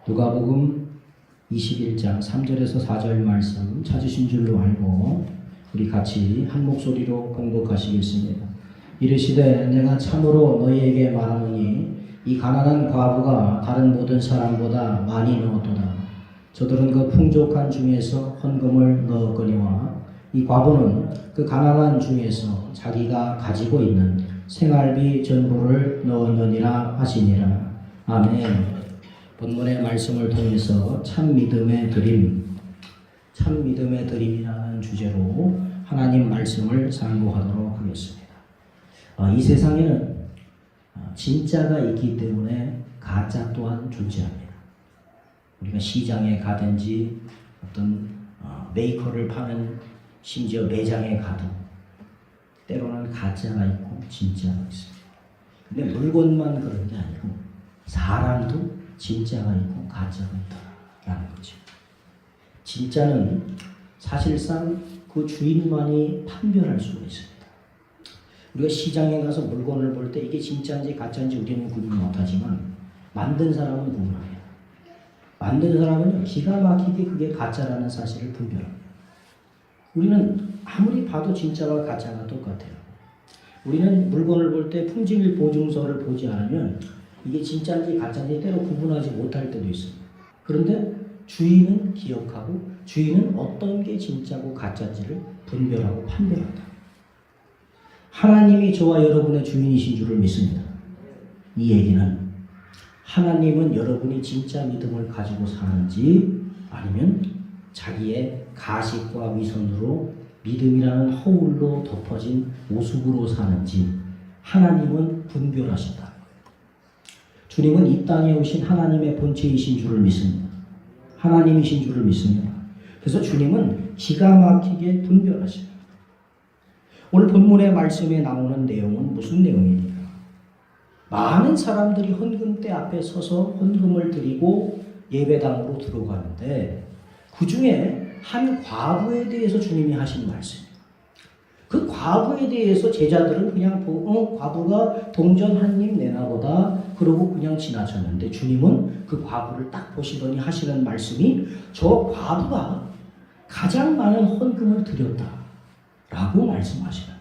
누가복음 21장 3절에서 4절 말씀 찾으신 줄로 알고 우리 같이 한 목소리로 공독하시겠습니다. 이르시되 내가 참으로 너희에게 말하노니 이 가난한 과부가 다른 모든 사람보다 많이 넣었도다. 저들은 그 풍족한 중에서 헌금을 넣었거니와 이 과부는 그 가난한 중에서 자기가 가지고 있는 생활비 전부를 넣었느니라 하시니라. 아멘. 본문의 말씀을 통해서 참 믿음의 드림이라는 주제로 하나님 말씀을 상고하도록 하겠습니다. 이 세상에는 진짜가 있기 때문에 가짜 또한 존재합니다. 우리가 시장에 가든지 어떤 메이커를 파는 심지어 매장에 가도 때로는 가짜가 있고 진짜가 있습니다. 근데 물건만 그런 게 아니고 사람도 진짜가 있고 가짜가 있다라는 거죠. 진짜는 사실상 그 주인만이 판별할 수가 있습니다. 우리가 시장에 가서 물건을 볼 때 이게 진짜인지 가짜인지 우리는 구분 못하지만 만든 사람은 구분합니다. 만든 사람은 기가 막히게 그게 가짜라는 사실을 분별합니다. 우리는 아무리 봐도 진짜와 가짜가 똑같아요. 우리는 물건을 볼 때 품질 보증서를 보지 않으면 이게 진짜인지 가짜인지 때로 구분하지 못할 때도 있습니다. 그런데 주인은 기억하고 주인은 어떤 게 진짜고 가짜인지를 분별하고 판별한다. 하나님이 저와 여러분의 주인이신 줄을 믿습니다. 이 얘기는 하나님은 여러분이 진짜 믿음을 가지고 사는지 아니면 자기의 가식과 위선으로 믿음이라는 허울로 덮어진 모습으로 사는지 하나님은 분별하신다. 주님은 이 땅에 오신 하나님의 본체이신 줄을 믿습니다. 하나님이신 줄을 믿습니다. 그래서 주님은 기가 막히게 분별하십니다. 오늘 본문의 말씀에 나오는 내용은 무슨 내용입니까? 많은 사람들이 헌금대 앞에 서서 헌금을 드리고 예배당으로 들어가는데 그 중에 한 과부에 대해서 주님이 하신 말씀입니다. 그 과부에 대해서 제자들은 그냥 과부가 동전 한 입 내나보다 그러고 그냥 지나쳤는데 주님은 그 과부를 딱 보시더니 하시는 말씀이 저 과부가 가장 많은 헌금을 드렸다라고 말씀하시는 거예요.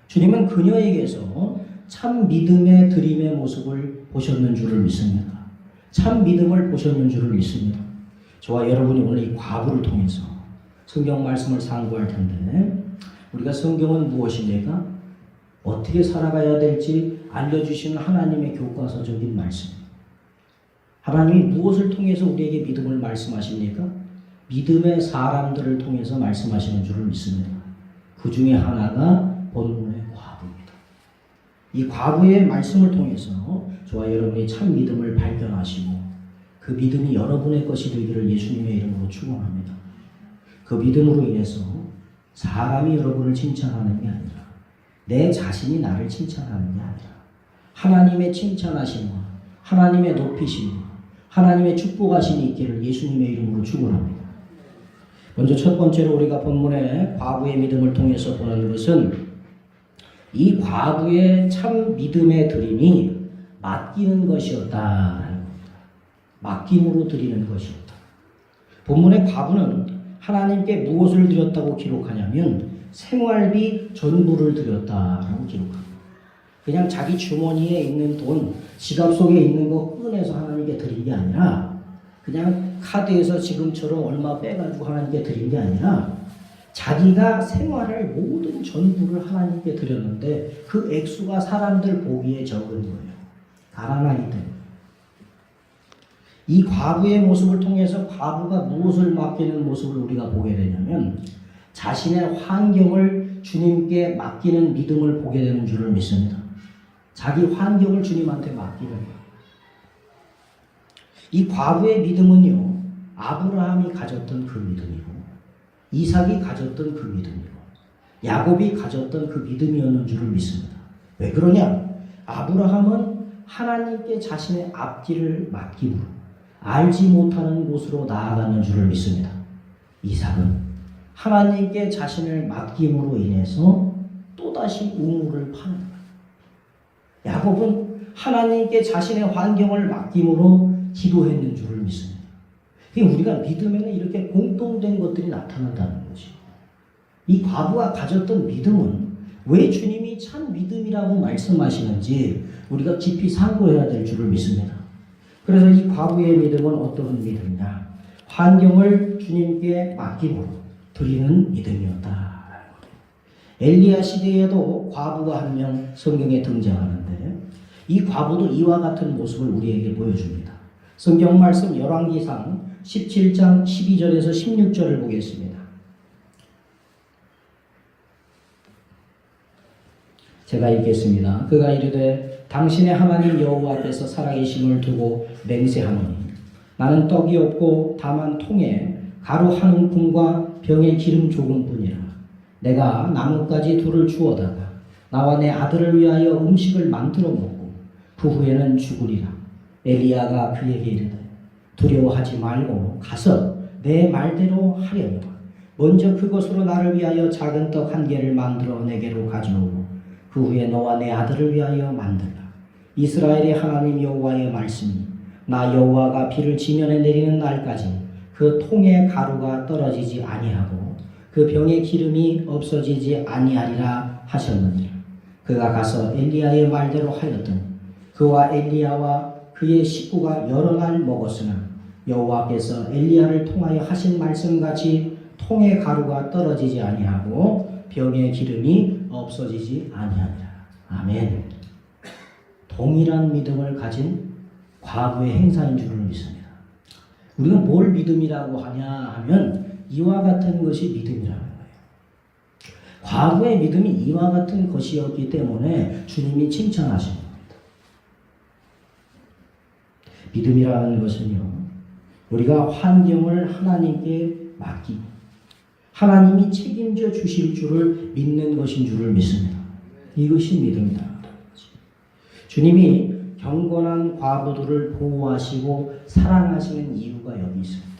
주님은 그녀에게서 참 믿음의 드림의 모습을 보셨는 줄을 믿습니다. 참 믿음을 보셨는 줄을 믿습니다. 저와 여러분이 오늘 이 과부를 통해서 성경 말씀을 상고할 텐데 우리가 성경은 무엇입니까? 어떻게 살아가야 될지 알려주시는 하나님의 교과서적인 말씀입니다. 하나님이 무엇을 통해서 우리에게 믿음을 말씀하십니까? 믿음의 사람들을 통해서 말씀하시는 줄을 믿습니다. 그 중에 하나가 본문의 과부입니다. 이 과부의 말씀을 통해서 저와 여러분이 참 믿음을 발견하시고 그 믿음이 여러분의 것이 되기를 예수님의 이름으로 축원합니다. 그 믿음으로 인해서 사람이 여러분을 칭찬하는 게 아니라 내 자신이 나를 칭찬하는 게 아니라 하나님의 칭찬하심과 하나님의 높이심과 하나님의 축복하심이 있기를 예수님의 이름으로 축원합니다. 먼저 첫 번째로 우리가 본문의 과부의 믿음을 통해서 보는 것은 이 과부의 참 믿음의 드림이 맡기는 것이었다라는 겁니다. 맡김으로 드리는 것이었다. 본문의 과부는 하나님께 무엇을 드렸다고 기록하냐면 생활비 전부를 드렸다라고 기록합니다. 그냥 자기 주머니에 있는 돈, 지갑 속에 있는 거 꺼내서 하나님께 드린 게 아니라 그냥 카드에서 지금처럼 얼마 빼가지고 하나님께 드린 게 아니라 자기가 생활할 모든 전부를 하나님께 드렸는데 그 액수가 사람들 보기에 적은 거예요. 가난하기 때문에. 이 과부의 모습을 통해서 과부가 무엇을 맡기는 모습을 우리가 보게 되냐면 자신의 환경을 주님께 맡기는 믿음을 보게 되는 줄을 믿습니다. 자기 환경을 주님한테 맡기는 거예요. 이 과부의 믿음은요, 아브라함이 가졌던 그 믿음이고 이삭이 가졌던 그 믿음이고 야곱이 가졌던 그 믿음이었는 줄을 믿습니다. 왜 그러냐? 아브라함은 하나님께 자신의 앞길을 맡김으로 알지 못하는 곳으로 나아가는 줄을 믿습니다. 이삭은 하나님께 자신을 맡김으로 인해서 또다시 우물을 파는 거예요. 야곱은 하나님께 자신의 환경을 맡김으로 기도했는 줄을 믿습니다. 우리가 믿으면 이렇게 공통된 것들이 나타난다는 거지. 이 과부가 가졌던 믿음은 왜 주님이 참 믿음이라고 말씀하시는지 우리가 깊이 상고해야 될 줄을 믿습니다. 그래서 이 과부의 믿음은 어떤 믿음이냐? 환경을 주님께 맡기고 드리는 믿음이었다. 엘리야 시대에도 과부가 한 명 성경에 등장하는데 이 과부도 이와 같은 모습을 우리에게 보여줍니다. 성경 말씀 열왕기상 17장 12절에서 16절을 보겠습니다. 제가 읽겠습니다. 그가 이르되 당신의 하나님 여호와 앞에서 살아계심을 두고 맹세하노니 나는 떡이 없고 다만 통에 가루 한 움큼과 병에 기름 조금뿐이라. 내가 나뭇가지 둘을 주워다가 나와 내 아들을 위하여 음식을 만들어 먹고 그 후에는 죽으리라. 엘리야가 그에게 이르되 두려워하지 말고 가서 내 말대로 하려니와 먼저 그것으로 나를 위하여 작은 떡 한 개를 만들어 내게로 가져오고 그 후에 너와 내 아들을 위하여 만들라. 이스라엘의 하나님 여호와의 말씀이 나 여호와가 비를 지면에 내리는 날까지 그 통에 가루가 떨어지지 아니하고 그 병에 기름이 없어지지 아니하리라 하셨느니라. 그가 가서 엘리야의 말대로 하였더니 그와 엘리야와 그의 식구가 여러 날 먹었으나 여호와께서 엘리야를 통하여 하신 말씀같이 통에 가루가 떨어지지 아니하고 병에 기름이 없어지지 아니하니라. 아멘. 동일한 믿음을 가진 과부의 행사인 줄을 믿습니다. 우리가 뭘 믿음이라고 하냐 하면 이와 같은 것이 믿음이라는 거예요. 과부의 믿음이 이와 같은 것이었기 때문에 주님이 칭찬하신 겁니다. 믿음이라는 것은요, 우리가 환경을 하나님께 맡기고 하나님이 책임져 주실 줄을 믿는 것인 줄을 믿습니다. 이것이 믿음이다. 주님이 경건한 과부들을 보호하시고 사랑하시는 이유가 여기 있습니다.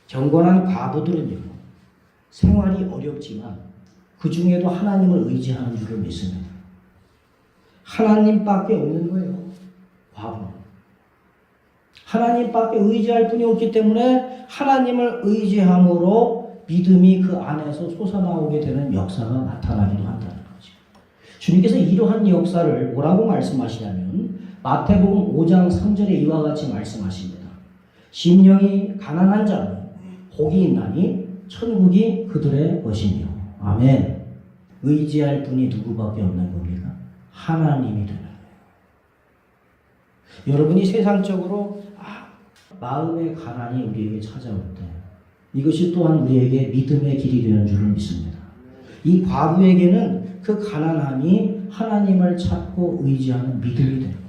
경건한 과부들은요, 생활이 어렵지만 그 중에도 하나님을 의지하는 줄을 믿습니다. 하나님밖에 없는 거예요. 과부. 하나님밖에 의지할 분이 없기 때문에 하나님을 의지함으로 믿음이 그 안에서 솟아나오게 되는 역사가 나타나기도 한다는 거죠. 주님께서 이러한 역사를 뭐라고 말씀하시냐면 마태복음 5장 3절에 이와 같이 말씀하십니다. 심령이 가난한 자는 복이 있나니 천국이 그들의 것이며. 아멘. 의지할 분이 누구밖에 없는 겁니까? 하나님이 되는 거예요. 여러분이 세상적으로 마음의 가난이 우리에게 찾아올 때 이것이 또한 우리에게 믿음의 길이 되는 줄을 믿습니다. 이 과부에게는 그 가난함이 하나님을 찾고 의지하는 믿음이 되는 거예요.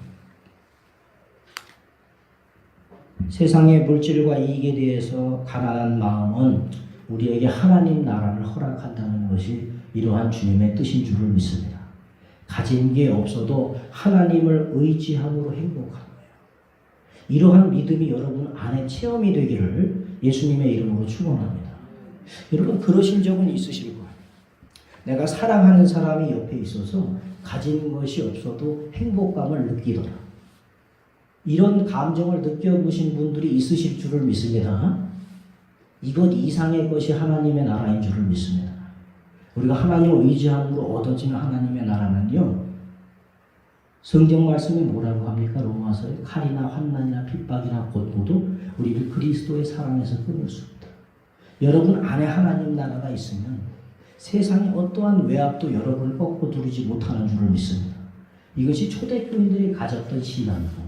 세상의 물질과 이익에 대해서 가난한 마음은 우리에게 하나님 나라를 허락한다는 것이 이러한 주님의 뜻인 줄을 믿습니다. 가진 게 없어도 하나님을 의지함으로 행복한 거예요. 이러한 믿음이 여러분 안에 체험이 되기를 예수님의 이름으로 축원합니다. 여러분 그러신 적은 있으실 거예요. 내가 사랑하는 사람이 옆에 있어서 가진 것이 없어도 행복감을 느끼더라. 이런 감정을 느껴보신 분들이 있으실 줄을 믿습니다. 이것 이상의 것이 하나님의 나라인 줄을 믿습니다. 우리가 하나님을 의지함으로 얻어지는 하나님의 나라는요, 성경 말씀이 뭐라고 합니까? 로마서에 칼이나 환난이나 핍박이나 고통도 우리를 그리스도의 사랑에서 끊을 수 없다. 여러분 안에 하나님 나라가 있으면 세상의 어떠한 외압도 여러분을 꺾고 두르지 못하는 줄을 믿습니다. 이것이 초대교인들이 가졌던 신앙이고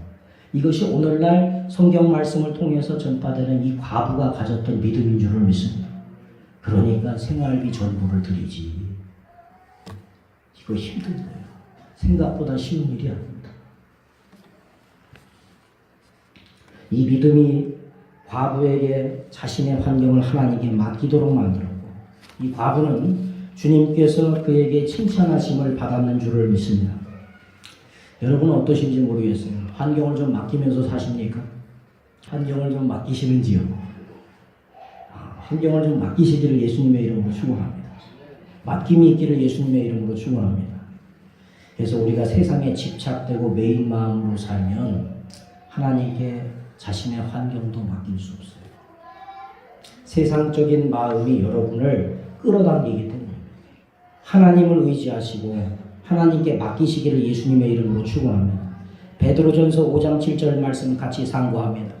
이것이 오늘날 성경 말씀을 통해서 전파되는 이 과부가 가졌던 믿음인 줄을 믿습니다. 그러니까 생활비 전부를 드리지. 이거 힘든 거예요. 생각보다 쉬운 일이 아닙니다. 이 믿음이 과부에게 자신의 환경을 하나님께 맡기도록 만들었고 이 과부는 주님께서 그에게 칭찬하심을 받았는 줄을 믿습니다. 여러분은 어떠신지 모르겠어요. 환경을 좀 맡기면서 사십니까? 환경을 좀 맡기시는지요? 환경을 좀 맡기시기를 예수님의 이름으로 축원합니다. 맡김이 있기를 예수님의 이름으로 축원합니다. 그래서 우리가 세상에 집착되고 매인 마음으로 살면 하나님께 자신의 환경도 맡길 수 없어요. 세상적인 마음이 여러분을 끌어당기기 때문에 하나님을 의지하시고 하나님께 맡기시기를 예수님의 이름으로 축원합니다. 베드로전서 5장 7절 말씀 같이 상고합니다.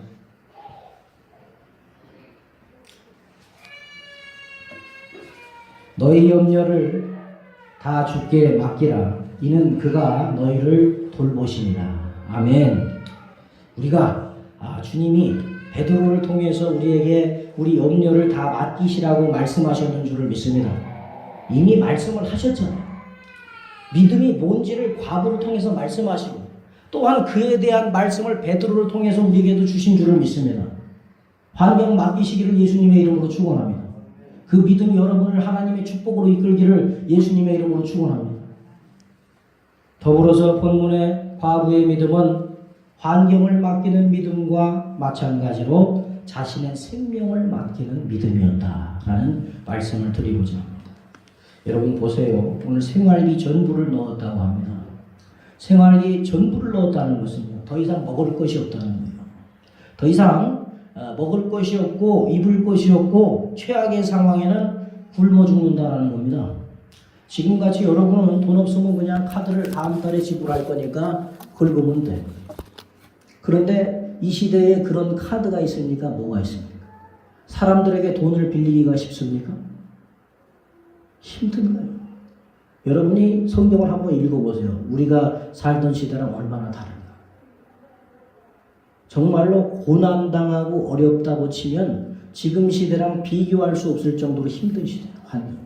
너희 염려를 다 주께 맡기라. 이는 그가 너희를 돌보시니라. 아멘. 우리가 주님이 베드로를 통해서 우리에게 우리 염려를 다 맡기시라고 말씀하셨는 줄을 믿습니다. 이미 말씀을 하셨잖아요. 믿음이 뭔지를 과부를 통해서 말씀하시고 또한 그에 대한 말씀을 베드로를 통해서 우리에게도 주신 줄을 믿습니다. 환경 맡기시기를 예수님의 이름으로 축원합니다. 그 믿음이 여러분을 하나님의 축복으로 이끌기를 예수님의 이름으로 축원합니다. 더불어서 본문의 과부의 믿음은 환경을 맡기는 믿음과 마찬가지로 자신의 생명을 맡기는 믿음이었다라는 말씀을 드리고자 합니다. 여러분 보세요. 오늘 생활비 전부를 넣었다고 합니다. 생활비 전부를 넣었다는 것은요, 더 이상 먹을 것이 없다는 거예요. 더 이상 먹을 것이 없고 입을 것이 없고 최악의 상황에는 굶어 죽는다는 겁니다. 지금같이 여러분은 돈 없으면 그냥 카드를 다음 달에 지불할 거니까 긁으면 돼. 그런데 이 시대에 그런 카드가 있습니까? 뭐가 있습니까? 사람들에게 돈을 빌리기가 쉽습니까? 힘든 거예요. 여러분이 성경을 한번 읽어보세요. 우리가 살던 시대랑 얼마나 다른가. 정말로 고난당하고 어렵다고 치면 지금 시대랑 비교할 수 없을 정도로 힘든 시대예요. 환경.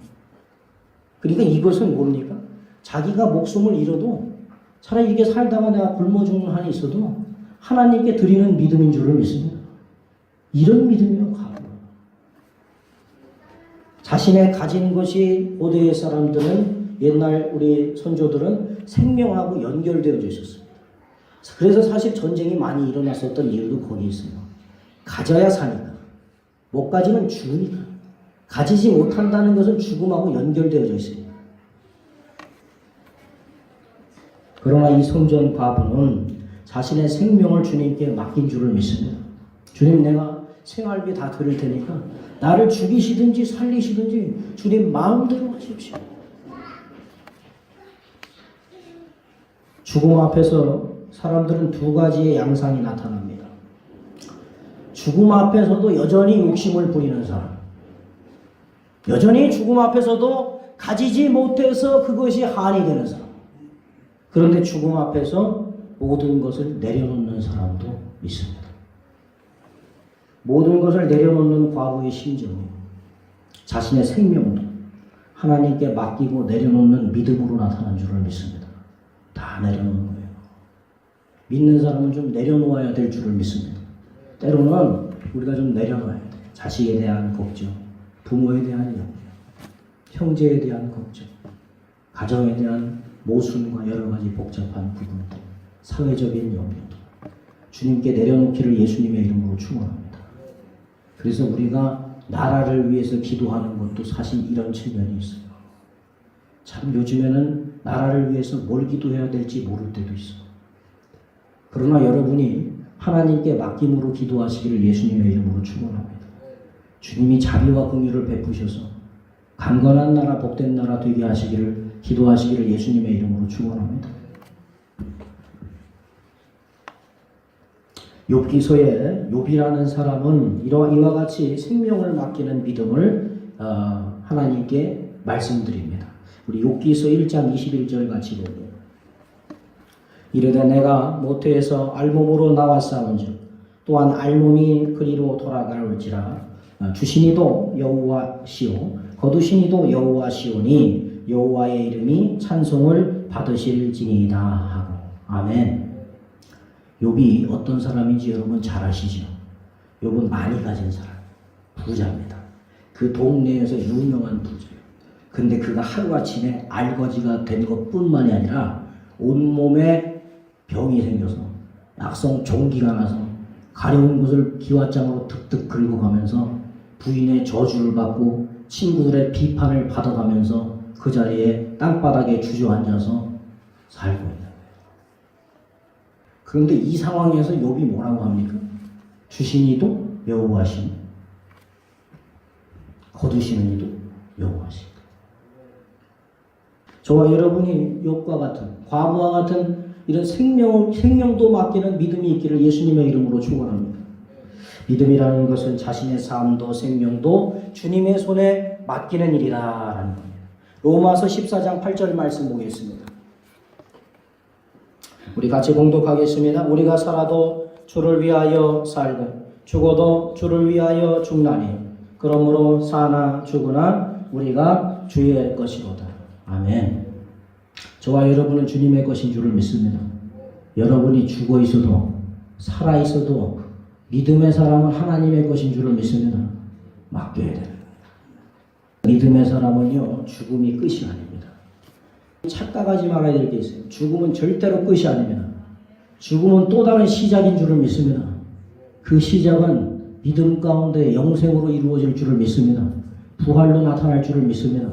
그러니까 이것은 뭡니까? 자기가 목숨을 잃어도 차라리 이게 살다가 내가 굶어 죽는 한이 있어도 하나님께 드리는 믿음인 줄을 믿습니다. 이런 믿음이요. 자신의 가진 것이 고대의 사람들은 옛날 우리 선조들은 생명하고 연결되어져 있었습니다. 그래서 사실 전쟁이 많이 일어났었던 이유도 거기 있어요. 가져야 사니까. 못 가지면 죽으니까. 가지지 못한다는 것은 죽음하고 연결되어져 있습니다. 그러나 이 성전 과부는 자신의 생명을 주님께 맡긴 줄을 믿습니다. 주님, 내가 생활비 다 드릴 테니까 나를 죽이시든지 살리시든지 주님 마음대로 하십시오. 죽음 앞에서 사람들은 두 가지의 양상이 나타납니다. 죽음 앞에서도 여전히 욕심을 부리는 사람, 여전히 죽음 앞에서도 가지지 못해서 그것이 한이 되는 사람, 그런데 죽음 앞에서 모든 것을 내려놓는 사람도 있습니다. 모든 것을 내려놓는 과부의 심정이 자신의 생명도 하나님께 맡기고 내려놓는 믿음으로 나타난 줄을 믿습니다. 다 내려놓는 거예요. 믿는 사람은 좀 내려놓아야 될 줄을 믿습니다. 때로는 우리가 좀 내려놔야 돼. 자식에 대한 걱정, 부모에 대한 염려, 형제에 대한 걱정, 가정에 대한 모순과 여러 가지 복잡한 부분들, 사회적인 염려도 주님께 내려놓기를 예수님의 이름으로 축원합니다. 그래서 우리가 나라를 위해서 기도하는 것도 사실 이런 측면이 있어요. 참 요즘에는 나라를 위해서 뭘 기도해야 될지 모를 때도 있어요. 그러나 여러분이 하나님께 맡김으로 기도하시기를 예수님의 이름으로 축원합니다. 주님이 자비와 긍휼을 베푸셔서 강건한 나라, 복된 나라 되게 하시기를 기도하시기를 예수님의 이름으로 축원합니다. 욥기서에 욥이라는 사람은 이와 같이 생명을 맡기는 믿음을 하나님께 말씀드립니다. 우리 욥기서 1장 21절 같이 보고 이르되 내가 모태에서 알몸으로 나왔사온즉 또한 알몸이 그리로 돌아갈지라 주시니도 여호와시오 거두시니도 여호와시오니 여호와의 이름이 찬송을 받으실지니이다 하고. 아멘. 욥이 어떤 사람인지 여러분 잘 아시죠? 욥은 많이 가진 사람, 부자입니다. 그 동네에서 유명한 부자예요. 근데 그가 하루아침에 알거지가 된 것뿐만이 아니라 온몸에 병이 생겨서 약성 종기가 나서 가려운 것을 기왓장으로 득득 긁어가면서 부인의 저주를 받고 친구들의 비판을 받아가면서 그 자리에 땅바닥에 주저앉아서 살고 있는 거예요. 그런데 이 상황에서 욥이 뭐라고 합니까? 주신 이도 여호와시니 거두시는 이도 여호와시니. 저와 여러분이 욥과 같은 과부와 같은 이런 생명도 맡기는 믿음이 있기를 예수님의 이름으로 축원합니다. 믿음이라는 것은 자신의 삶도 생명도 주님의 손에 맡기는 일이라는 겁니다. 로마서 14장 8절 말씀 보겠습니다. 우리 같이 봉독하겠습니다. 우리가 살아도 주를 위하여 살고 죽어도 주를 위하여 죽나니 그러므로 사나 죽으나 우리가 주의 것이로다. 아멘. 저와 여러분은 주님의 것인 줄을 믿습니다. 여러분이 죽어 있어도 살아 있어도 믿음의 사람은 하나님의 것인 줄을 믿습니다. 맡겨야 돼요. 믿음의 사람은요, 죽음이 끝이 아닙니다. 착각하지 말아야 될 게 있어요. 죽음은 절대로 끝이 아닙니다. 죽음은 또 다른 시작인 줄을 믿습니다. 그 시작은 믿음 가운데 영생으로 이루어질 줄을 믿습니다. 부활로 나타날 줄을 믿습니다.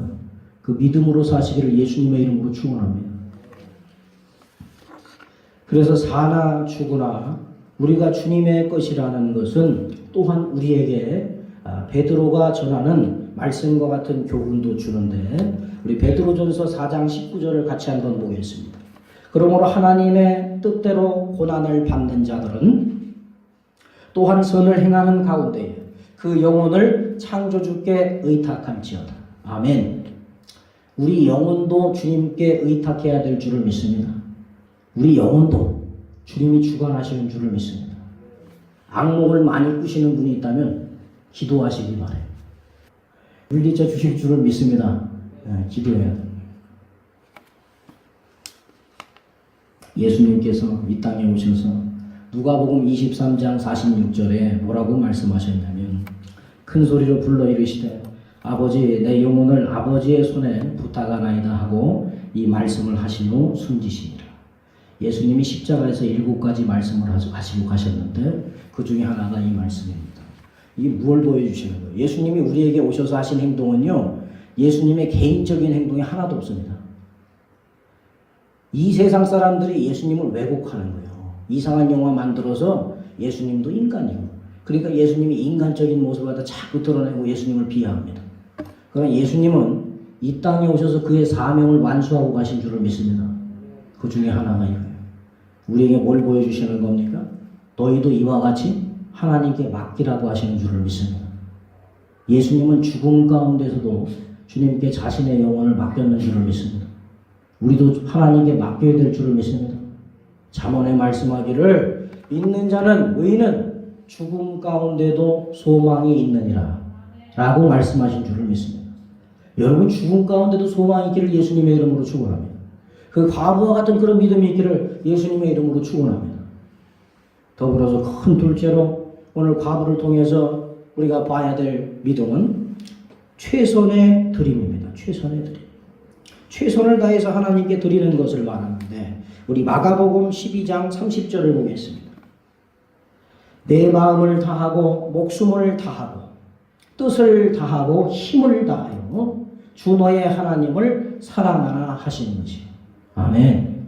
그 믿음으로 사시기를 예수님의 이름으로 축원합니다. 그래서 사나 죽으나 우리가 주님의 것이라는 것은 또한 우리에게 베드로가 전하는 말씀과 같은 교훈도 주는데 우리 베드로전서 4장 19절을 같이 한번 보겠습니다. 그러므로 하나님의 뜻대로 고난을 받는 자들은 또한 선을 행하는 가운데 그 영혼을 창조주께 의탁할지어다. 아멘. 우리 영혼도 주님께 의탁해야 될 줄을 믿습니다. 우리 영혼도 주님이 주관하시는 줄을 믿습니다. 악몽을 많이 꾸시는 분이 있다면 기도하시기 바라요. 물리쳐 주실 줄을 믿습니다. 기도해야 됩니다. 예수님께서 이 땅에 오셔서 누가복음 23장 46절에 뭐라고 말씀하셨냐면 큰 소리로 불러 이르시되 아버지 내 영혼을 아버지의 손에 부탁하나이다 하고 이 말씀을 하신 후 숨지시니라. 예수님이 십자가에서 7가지 말씀을 하시고 가셨는데 그 중에 하나가 이 말씀입니다. 이게 뭘 보여주시는 거예요? 예수님이 우리에게 오셔서 하신 행동은요, 예수님의 개인적인 행동이 하나도 없습니다. 이 세상 사람들이 예수님을 왜곡하는 거예요. 이상한 영화 만들어서 예수님도 인간이고, 그러니까 예수님이 인간적인 모습을 갖다 자꾸 드러내고 예수님을 비하합니다. 그러나 예수님은 이 땅에 오셔서 그의 사명을 완수하고 가신 줄을 믿습니다. 그 중에 하나가 이거예요. 우리에게 뭘 보여주시는 겁니까? 너희도 이와 같이 하나님께 맡기라고 하시는 줄을 믿습니다. 예수님은 죽음 가운데서도 주님께 자신의 영혼을 맡겼는 줄을 믿습니다. 우리도 하나님께 맡겨야 될 줄을 믿습니다. 잠언에 말씀하기를 믿는 자는 의인은 죽음 가운데도 소망이 있느니라 라고 말씀하신 줄을 믿습니다. 여러분 죽음 가운데도 소망이 있기를 예수님의 이름으로 축원합니다. 그 과부와 같은 그런 믿음이 있기를 예수님의 이름으로 축원합니다. 더불어서 큰 둘째로 오늘 과부를 통해서 우리가 봐야 될 믿음은 최선의 드림입니다. 최선의 드림. 최선을 다해서 하나님께 드리는 것을 말하는데 우리 마가복음 12장 30절을 보겠습니다. 내 마음을 다하고 목숨을 다하고 뜻을 다하고 힘을 다하여 주 너의 하나님을 사랑하라 하시는 것이에요. 아멘.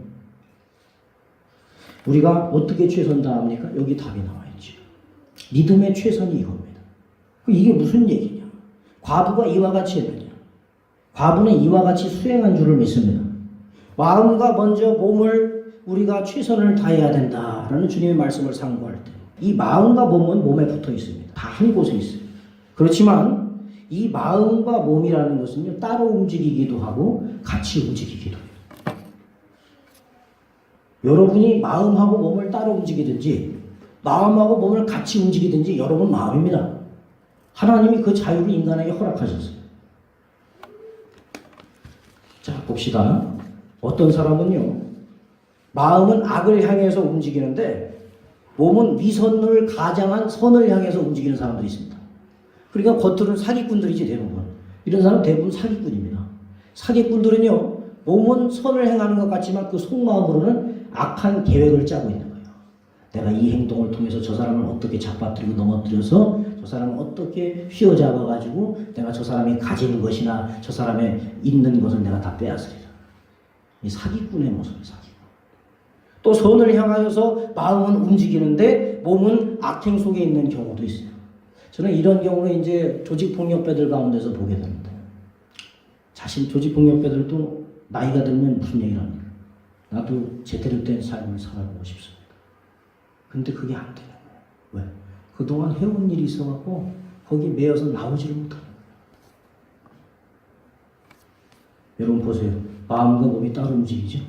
우리가 어떻게 최선 다합니까? 여기 답이 나와 있죠. 믿음의 최선이 이겁니다. 이게 무슨 얘기냐? 과부가 이와 같이 했느냐? 과부는 이와 같이 수행한 줄을 믿습니다. 마음과 먼저 몸을 우리가 최선을 다해야 된다라는 주님의 말씀을 상고할 때 이 마음과 몸은 몸에 붙어 있습니다. 다 한 곳에 있어요. 그렇지만 이 마음과 몸이라는 것은요, 따로 움직이기도 하고 같이 움직이기도 해요. 여러분이 마음하고 몸을 따로 움직이든지 마음하고 몸을 같이 움직이든지 여러분 마음입니다. 하나님이 그 자유를 인간에게 허락하셨어요. 자, 봅시다. 어떤 사람은요, 마음은 악을 향해서 움직이는데 몸은 위선을 가장한 선을 향해서 움직이는 사람들이 있습니다. 그러니까 겉으로는 사기꾼들이지 대부분. 이런 사람은 대부분 사기꾼입니다. 사기꾼들은요, 몸은 선을 행하는 것 같지만 그 속마음으로는 악한 계획을 짜고 있는 거예요. 내가 이 행동을 통해서 저 사람을 어떻게 잡아뜨리고 넘어뜨려서 저 사람을 어떻게 휘어잡아가지고 내가 저 사람이 가진 것이나 저 사람의 있는 것을 내가 다 빼앗으리라. 이 사기꾼의 모습이에요. 사기꾼. 또 선을 향하여서 마음은 움직이는데 몸은 악행 속에 있는 경우도 있어요. 저는 이런 경우를 이제 조직폭력배들 가운데서 보게 됩니다. 조직폭력배들도 나이가 들면 무슨 얘기를 합니까? 나도 제대로 된 삶을 살아보고 싶습니다. 근데 그게 안 되는 거예요. 왜? 그동안 해온 일이 있어갖고 거기 매여서 나오지를 못하는 거예요. 여러분 보세요. 마음과 몸이 따로 움직이죠?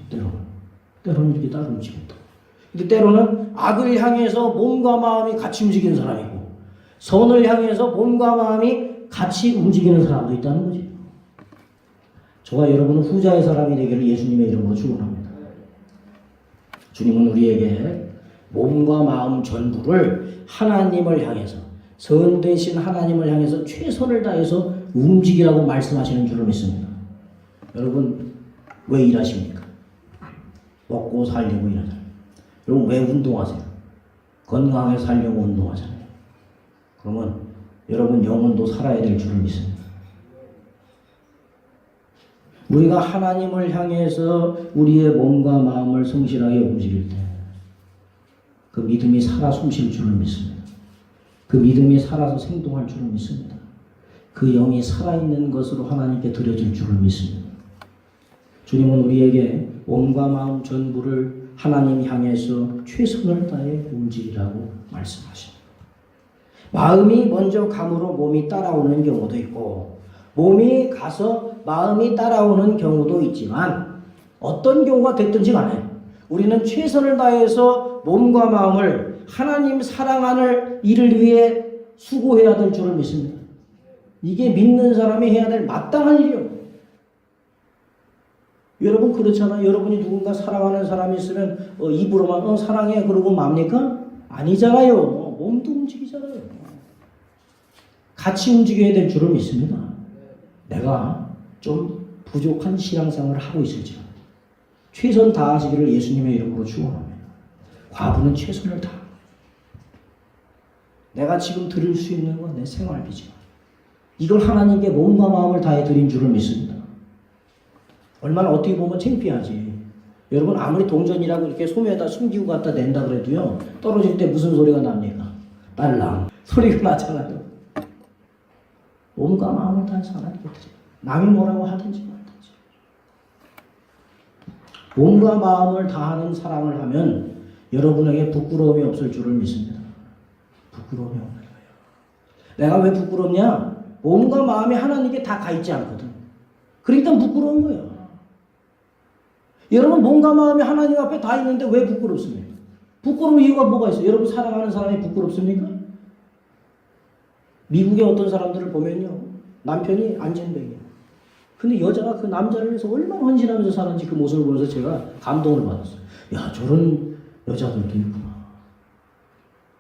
때로는 이렇게 따로 움직인다. 근데 때로는 악을 향해서 몸과 마음이 같이 움직이는 사람이 있고 선을 향해서 몸과 마음이 같이 움직이는 사람도 있다는 거죠. 저와 여러분은 후자의 사람이 되기를 예수님의 이름으로 축원합니다. 주님은 우리에게 몸과 마음 전부를 하나님을 향해서 선 대신 하나님을 향해서 최선을 다해서 움직이라고 말씀하시는 줄을 믿습니다. 여러분 왜 일하십니까? 먹고 살려고 일하잖아요. 여러분 왜 운동하세요? 건강하게 살려고 운동하잖아요. 그러면 여러분 영혼도 살아야 될 줄을 믿습니다. 우리가 하나님을 향해서 우리의 몸과 마음을 성실하게 움직일 때 그 믿음이 살아 숨쉴 줄을 믿습니다. 그 믿음이 살아서 생동할 줄을 믿습니다. 그 영이 살아있는 것으로 하나님께 드려질 줄을 믿습니다. 주님은 우리에게 몸과 마음 전부를 하나님 향해서 최선을 다해 움직이라고 말씀하십니다. 마음이 먼저 감으로 몸이 따라오는 경우도 있고 몸이 가서 마음이 따라오는 경우도 있지만 어떤 경우가 됐든지 간에 우리는 최선을 다해서 몸과 마음을 하나님 사랑하는 일을 위해 수고해야 될 줄을 믿습니다. 이게 믿는 사람이 해야 될 마땅한 일이요. 여러분 그렇잖아요. 여러분이 누군가 사랑하는 사람이 있으면 입으로만 사랑해 그러고 맙니까? 아니잖아요. 몸도 움직이잖아요. 같이 움직여야 될 줄을 믿습니다. 내가 좀 부족한 신앙생활을 하고 있을지라도 최선 다하시기를 예수님의 이름으로 축원합니다. 과부는 최선을 다. 내가 지금 드릴 수 있는 건 내 생활비지만 이걸 하나님께 몸과 마음을 다해 드린 줄을 믿습니다. 얼마나 어떻게 보면 창피하지. 여러분 아무리 동전이라고 이렇게 소매에다 숨기고 갖다 낸다 그래도요 떨어질 때 무슨 소리가 납니까? 딸랑 소리가 나잖아요. 몸과 마음을 다해서 하나님께 드려요. 남이 뭐라고 하든지 말든지 몸과 마음을 다하는 사랑을 하면 여러분에게 부끄러움이 없을 줄을 믿습니다. 부끄러움이 없는 거예요. 내가 왜 부끄럽냐? 몸과 마음이 하나님께 다 가 있지 않거든. 그러니까 부끄러운 거예요. 여러분 몸과 마음이 하나님 앞에 다 있는데 왜 부끄럽습니까? 부끄러운 이유가 뭐가 있어요? 여러분 사랑하는 사람이 부끄럽습니까? 미국의 어떤 사람들을 보면요 남편이 안전뱅이에요. 근데 여자가 그 남자를 위해서 얼마나 헌신하면서 사는지 그 모습을 보면서 제가 감동을 받았어요. 야 저런 여자들도 있구나.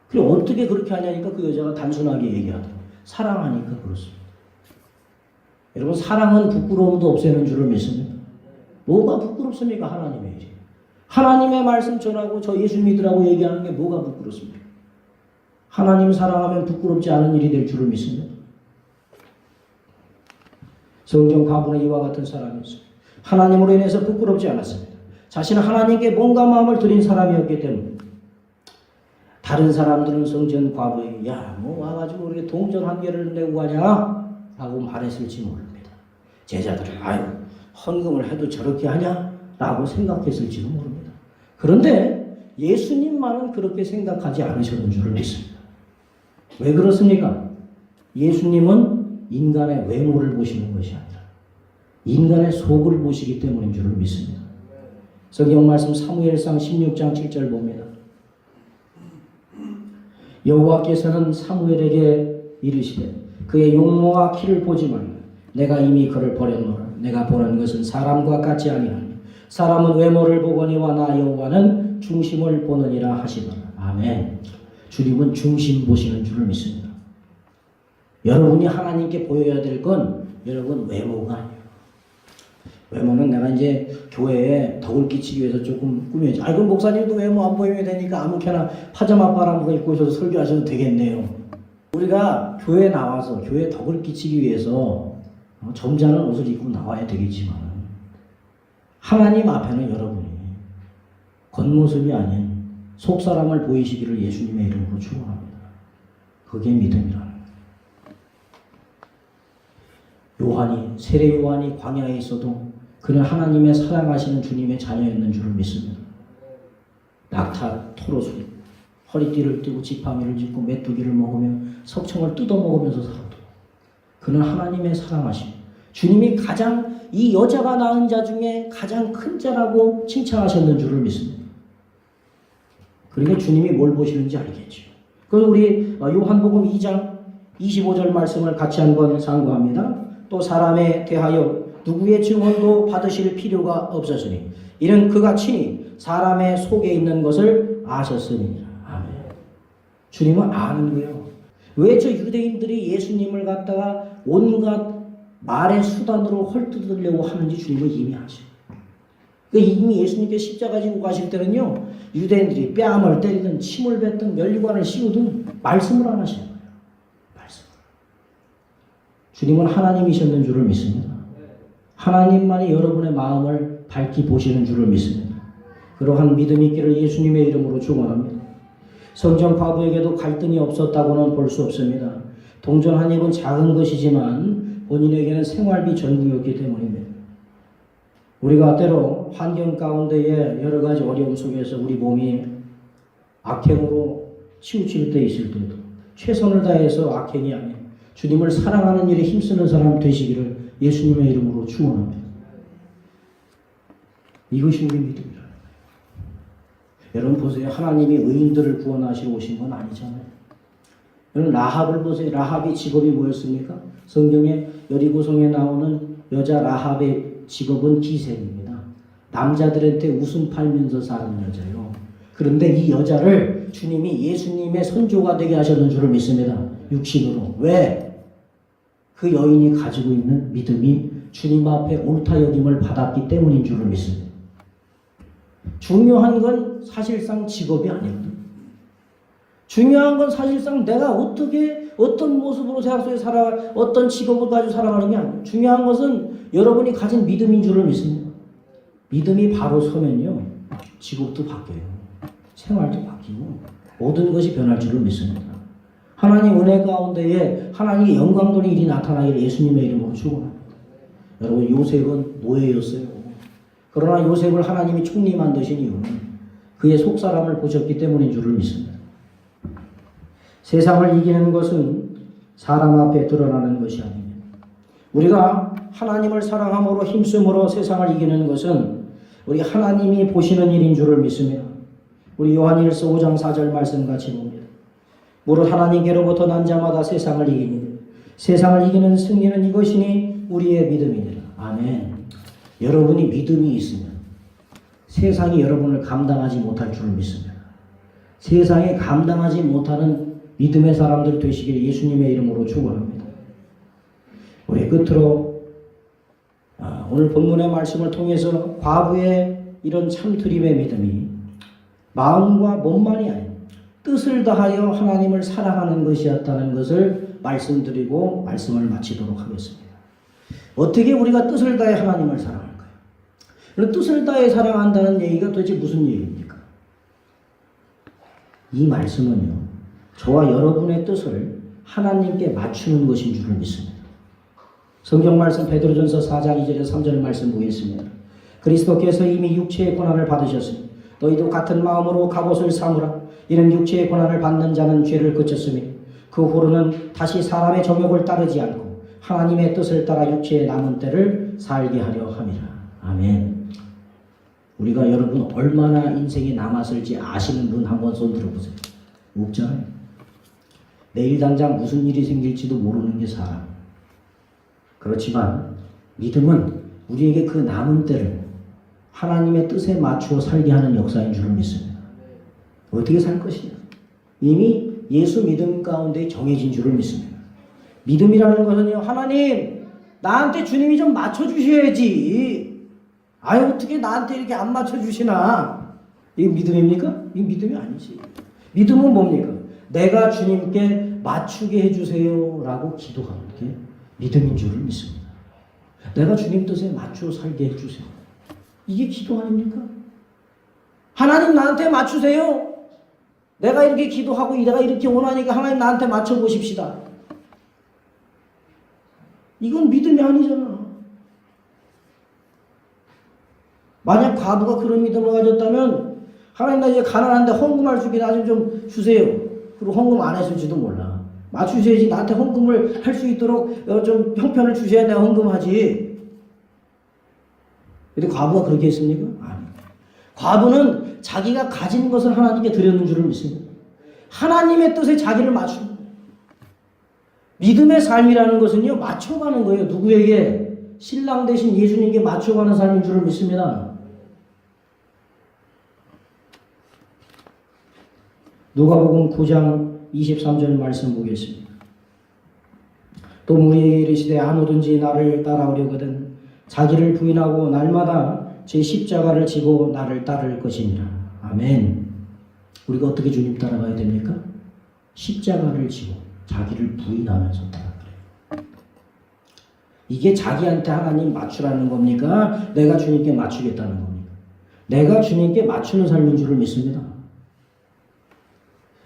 그래 어떻게 그렇게 하냐니까 그 여자가 단순하게 얘기하더라고요. 사랑하니까 그렇습니다. 여러분 사랑은 부끄러움도 없애는 줄을 믿습니다. 뭐가 부끄럽습니까? 하나님의 일이. 하나님의 말씀 전하고 저 예수 믿으라고 얘기하는 게 뭐가 부끄럽습니까? 하나님 사랑하면 부끄럽지 않은 일이 될 줄을 믿습니다. 성경 가문에 이와 같은 사람이 있어요. 하나님으로 인해서 부끄럽지 않았습니다. 자신은 하나님께 몸과 마음을 드린 사람이었기 때문에 다른 사람들은 성전 과부에 야뭐 와가지고 이렇게 동전 한 개를 내고 가냐? 라고 말했을지 모릅니다. 제자들은 아유 헌금을 해도 저렇게 하냐? 라고 생각했을지도 모릅니다. 그런데 예수님만은 그렇게 생각하지 않으셨는 줄을 믿습니다. 왜 그렇습니까? 예수님은 인간의 외모를 보시는 것이 아니라 인간의 속을 보시기 때문인 줄을 믿습니다. 성경 말씀 사무엘상 16장 7절 봅니다. 여호와께서는 사무엘에게 이르시되 그의 용모와 키를 보지 말라. 내가 이미 그를 버렸노라. 내가 보는 것은 사람과 같지 아니하니 사람은 외모를 보거니와 나 여호와는 중심을 보느니라 하시더라. 아멘. 주님은 중심 보시는 줄을 믿습니다. 여러분이 하나님께 보여야 될 건 여러분 외모가 아니에요. 외모는 내가 이제 교회에 덕을 끼치기 위해서 조금 꾸며야지. 그럼 목사님도 외모 안 보이면 되니까 아무렇게나 파자마 빨아먹고 입고 있어서 설교하셔도 되겠네요. 우리가 교회에 나와서 교회에 덕을 끼치기 위해서 점잖은 옷을 입고 나와야 되겠지만 하나님 앞에는 여러분이 겉모습이 아닌 속사람을 보이시기를 예수님의 이름으로 축원합니다. 그게 믿음이라. 세례 요한이 광야에 있어도 그는 하나님의 사랑하시는 주님의 자녀였는 줄을 믿습니다. 낙타, 토로수, 허리띠를 띠고 지팡이를 짚고 메뚜기를 먹으며 석청을 뜯어먹으면서 살아도 그는 하나님의 사랑하심, 주님이 가장 이 여자가 낳은 자 중에 가장 큰 자라고 칭찬하셨는 줄을 믿습니다. 그러니까 주님이 뭘 보시는지 알겠죠. 그래서 우리 요한복음 2장 25절 말씀을 같이 한번 상고합니다. 또 사람에 대하여 누구의 증언도 받으실 필요가 없었으니 이는 그가 친히 사람의 속에 있는 것을 아셨으니라. 아멘. 주님은 아는 거예요. 왜 저 유대인들이 예수님을 갖다가 온갖 말의 수단으로 헐뜯으려고 하는지 주님은 이미 아셔요. 그러니까 이미 예수님께서 십자가 지고 가실 때는요, 유대인들이 뺨을 때리든 침을 뱉든 면류관을 씌우든 말씀을 안 하시는 거예요. 말씀. 주님은 하나님이셨는 줄을 믿습니다. 하나님만이 여러분의 마음을 밝히 보시는 줄을 믿습니다. 그러한 믿음이 있기를 예수님의 이름으로 축원합니다. 성전 과부에게도 갈등이 없었다고는 볼 수 없습니다. 동전 한 입은 작은 것이지만 본인에게는 생활비 전부였기 때문입니다. 우리가 때로 환경 가운데에 여러 가지 어려움 속에서 우리 몸이 악행으로 치우칠 때 있을 때도 최선을 다해서 악행이 아닌 주님을 사랑하는 일에 힘쓰는 사람 되시기를 예수님의 이름으로 축원합니다. 이것이 우리 믿음이라. 여러분 보세요. 하나님이 의인들을 구원하시러 오신 건 아니잖아요. 여러분 라합을 보세요. 라합의 직업이 뭐였습니까? 성경에 여리고성에 나오는 여자 라합의 직업은 기생입니다. 남자들한테 웃음 팔면서 사는 여자예요. 그런데 이 여자를 주님이 예수님의 선조가 되게 하셨는 줄을 믿습니다. 육신으로. 왜? 그 여인이 가지고 있는 믿음이 주님 앞에 옳다 여김을 받았기 때문인 줄을 믿습니다. 중요한 건 사실상 직업이 아니거든요. 중요한 건 사실상 내가 어떤 모습으로 세상 속에 살아가, 어떤 직업을 가지고 살아가는 게 아니에요. 중요한 것은 여러분이 가진 믿음인 줄을 믿습니다. 믿음이 바로 서면요, 직업도 바뀌어요. 생활도 바뀌고 모든 것이 변할 줄을 믿습니다. 하나님 은혜 가운데에 하나님의 영광 돌린 일이 나타나기를 예수님의 이름으로 축원합니다. 여러분 요셉은 노예였어요. 그러나 요셉을 하나님이 총리 만드신 이유는 그의 속사람을 보셨기 때문인 줄을 믿습니다. 세상을 이기는 것은 사람 앞에 드러나는 것이 아닙니다. 우리가 하나님을 사랑함으로 힘쓰므로 세상을 이기는 것은 우리 하나님이 보시는 일인 줄을 믿습니다. 우리 요한일서 5장 4절 말씀 같이 봅니다. 무릇 하나님께로부터 난 자마다 세상을 이기니 세상을 이기는 승리는 이것이니 우리의 믿음이니라. 아멘. 여러분이 믿음이 있으면 세상이 여러분을 감당하지 못할 줄을 믿습니다. 세상에 감당하지 못하는 믿음의 사람들 되시길 예수님의 이름으로 축원합니다. 우리 끝으로 오늘 본문의 말씀을 통해서 과부의 이런 참드림의 믿음이 마음과 몸만이 아닌 뜻을 다하여 하나님을 사랑하는 것이었다는 것을 말씀드리고 말씀을 마치도록 하겠습니다. 어떻게 우리가 뜻을 다해 하나님을 사랑할까요? 뜻을 다해 사랑한다는 얘기가 도대체 무슨 얘기입니까? 이 말씀은요, 저와 여러분의 뜻을 하나님께 맞추는 것인 줄을 믿습니다. 성경 말씀 베드로전서 4장 2절에서 3절 말씀 보겠습니다. 그리스도께서 이미 육체의 고난을 받으셨으니 너희도 같은 마음으로 갑옷을 삼으라. 이는 육체의 고난을 받는 자는 죄를 그쳤으니 그 후로는 다시 사람의 정욕을 따르지 않고 하나님의 뜻을 따라 육체의 남은 때를 살게 하려 함이라. 아멘. 우리가 여러분 얼마나 인생이 남았을지 아시는 분 한번 손 들어보세요. 없잖아요. 내일 당장 무슨 일이 생길지도 모르는 게 사람. 그렇지만 믿음은 우리에게 그 남은 때를 하나님의 뜻에 맞추어 살게 하는 역사인 줄을 믿습니다. 어떻게 살 것이냐? 이미 예수 믿음 가운데 정해진 줄을 믿습니다. 믿음이라는 것은요, 하나님 나한테 주님이 좀 맞춰주셔야지. 아유 어떻게 나한테 이렇게 안 맞춰주시나? 이게 믿음입니까? 이게 믿음이 아니지. 믿음은 뭡니까? 내가 주님께 맞추게 해주세요 라고 기도하는 게 믿음인 줄을 믿습니다. 내가 주님 뜻에 맞추어 살게 해주세요. 이게 기도 아닙니까? 하나님 나한테 맞추세요. 내가 이렇게 기도하고 내가 이렇게 원하니까 하나님 나한테 맞춰보십시다. 이건 믿음이 아니잖아. 만약 과부가 그런 믿음을 가졌다면 하나님 나 이제 가난한데 헌금할 수 있게 나 좀 주세요. 그리고 헌금 안 했을지도 몰라. 맞추셔야지. 나한테 헌금을 할 수 있도록 좀 형편을 주셔야 내가 헌금하지. 근데 과부가 그렇게 했습니까? 아니. 과부는 자기가 가진 것을 하나님께 드렸는 줄을 믿습니다. 하나님의 뜻에 자기를 맞추는 거예요. 믿음의 삶이라는 것은요, 맞춰가는 거예요. 누구에게? 신랑 대신 예수님께 맞춰가는 삶인 줄을 믿습니다. 누가복음 9장 23절 말씀 보겠습니다. 또 무리에게 이르시되 아무든지 나를 따라오려거든 자기를 부인하고 날마다 제 십자가를 지고 나를 따를 것이니라. 아멘. 우리가 어떻게 주님 따라가야 됩니까? 십자가를 지고 자기를 부인하면서 따라가래요. 이게 자기한테 하나님 맞추라는 겁니까? 내가 주님께 맞추겠다는 겁니까? 내가 주님께 맞추는 삶인 줄을 믿습니다.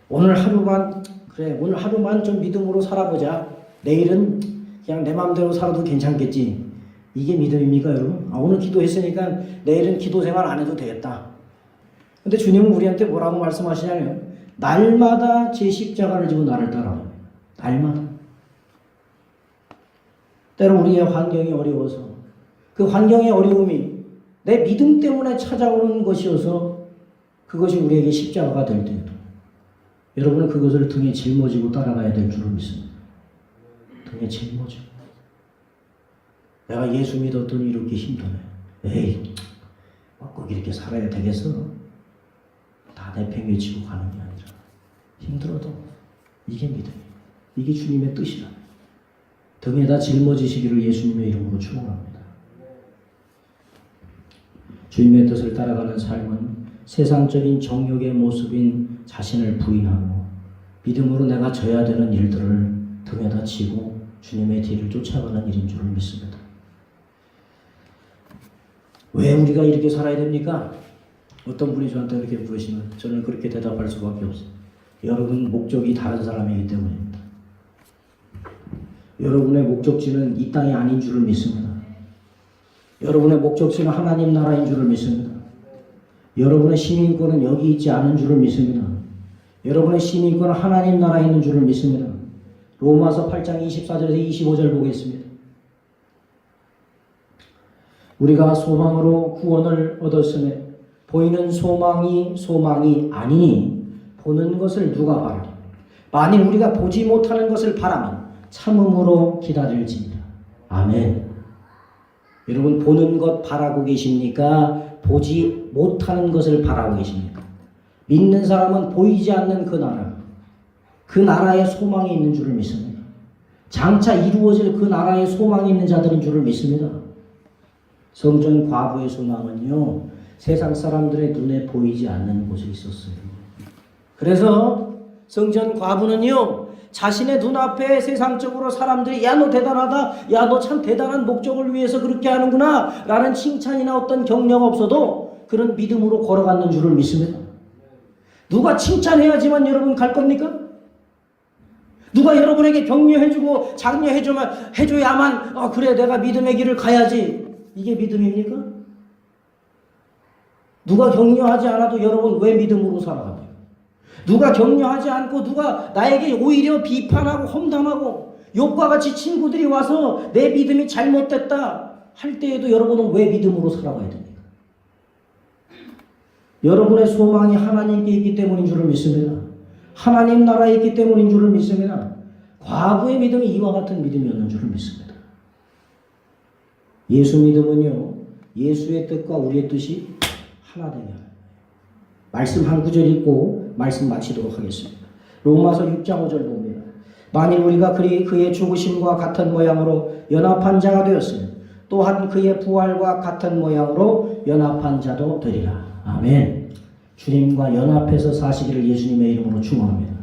오늘 하루만 좀 믿음으로 살아보자. 내일은 그냥 내 마음대로 살아도 괜찮겠지. 이게 믿음입니까, 여러분? 오늘 기도했으니까 내일은 기도 생활 안 해도 되겠다. 근데 주님은 우리한테 뭐라고 말씀하시냐면 날마다 제 십자가를 지고 나를 따라옵니다. 날마다. 때로 우리의 환경이 어려워서 그 환경의 어려움이 내 믿음 때문에 찾아오는 것이어서 그것이 우리에게 십자가가 될 때에도 여러분은 그것을 등에 짊어지고 따라가야 될 줄을 믿습니다. 등에 짊어지고. 내가 예수 믿었더니 이렇게 힘드네. 에이, 꼭 이렇게 살아야 되겠어? 다 내팽개치고 가는 게 아니라 힘들어도 이게 믿음이에요. 이게 주님의 뜻이라. 등에다 짊어지시기를 예수님의 이름으로 축원합니다. 주님의 뜻을 따라가는 삶은 세상적인 정욕의 모습인 자신을 부인하고 믿음으로 내가 져야 되는 일들을 등에다 지고 주님의 뒤를 쫓아가는 일인 줄을 믿습니다. 왜 우리가 이렇게 살아야 됩니까? 어떤 분이 저한테 이렇게 물으시면 저는 그렇게 대답할 수밖에 없어요. 여러분 목적이 다른 사람이기 때문입니다. 여러분의 목적지는 이 땅이 아닌 줄을 믿습니다. 여러분의 목적지는 하나님 나라인 줄을 믿습니다. 여러분의 시민권은 여기 있지 않은 줄을 믿습니다. 여러분의 시민권은 하나님 나라에 있는 줄을 믿습니다. 로마서 8장 24절에서 25절 보겠습니다. 우리가 소망으로 구원을 얻었으며 보이는 소망이 아니니 보는 것을 누가 바라리. 만일 우리가 보지 못하는 것을 바라면 참음으로 기다릴지니라. 아멘. 여러분 보는 것 바라고 계십니까? 보지 못하는 것을 바라고 계십니까? 믿는 사람은 보이지 않는 그 나라에 소망이 있는 줄을 믿습니다. 장차 이루어질 그 나라에 소망이 있는 자들인 줄을 믿습니다. 성전 과부의 소망은요, 세상 사람들의 눈에 보이지 않는 곳에 있었어요. 그래서 성전 과부는요, 자신의 눈앞에 세상적으로 사람들이 야 너 대단하다, 야 너 참 대단한 목적을 위해서 그렇게 하는구나 라는 칭찬이나 어떤 격려가 없어도 그런 믿음으로 걸어가는 줄을 믿습니다. 누가 칭찬해야지만 여러분 갈 겁니까? 누가 여러분에게 격려해주고 장려해줘야만 그래 내가 믿음의 길을 가야지. 이게 믿음입니까? 누가 격려하지 않아도 여러분 왜 믿음으로 살아갑니까? 누가 격려하지 않고 누가 나에게 오히려 비판하고 험담하고 욥과 같이 친구들이 와서 내 믿음이 잘못됐다 할 때에도 여러분은 왜 믿음으로 살아가야 됩니까? 여러분의 소망이 하나님께 있기 때문인 줄을 믿습니다. 하나님 나라에 있기 때문인 줄을 믿습니다. 과거의 믿음이 이와 같은 믿음이었는 줄을 믿습니다. 예수 믿음은요, 예수의 뜻과 우리의 뜻이 하나 되게 하는 거예요. 말씀 한 구절 읽고 말씀 마치도록 하겠습니다. 로마서 6장 5절 봅니다. 만일 우리가 그의 죽으심과 같은 모양으로 연합한 자가 되었으면 또한 그의 부활과 같은 모양으로 연합한 자도 되리라. 아멘. 주님과 연합해서 사시기를 예수님의 이름으로 축원합니다.